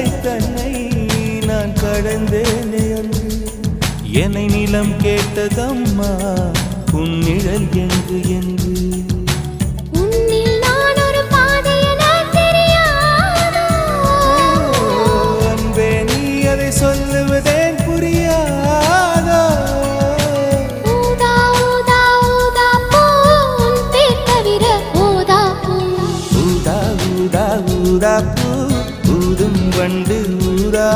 எல்லை தன்னை நான் கடந்தேனே அன்று என்னை நிலம் கேட்டதம்மா உன் நிழல் எங்கு என்று சொல்லுவதேன் புரியாதோ ஊதா ஊதா ஊதா பூன் தவிர ஊதா பூ ஊதா ஊதா ஊதா பூ ஊதும் வண்டு ஊதா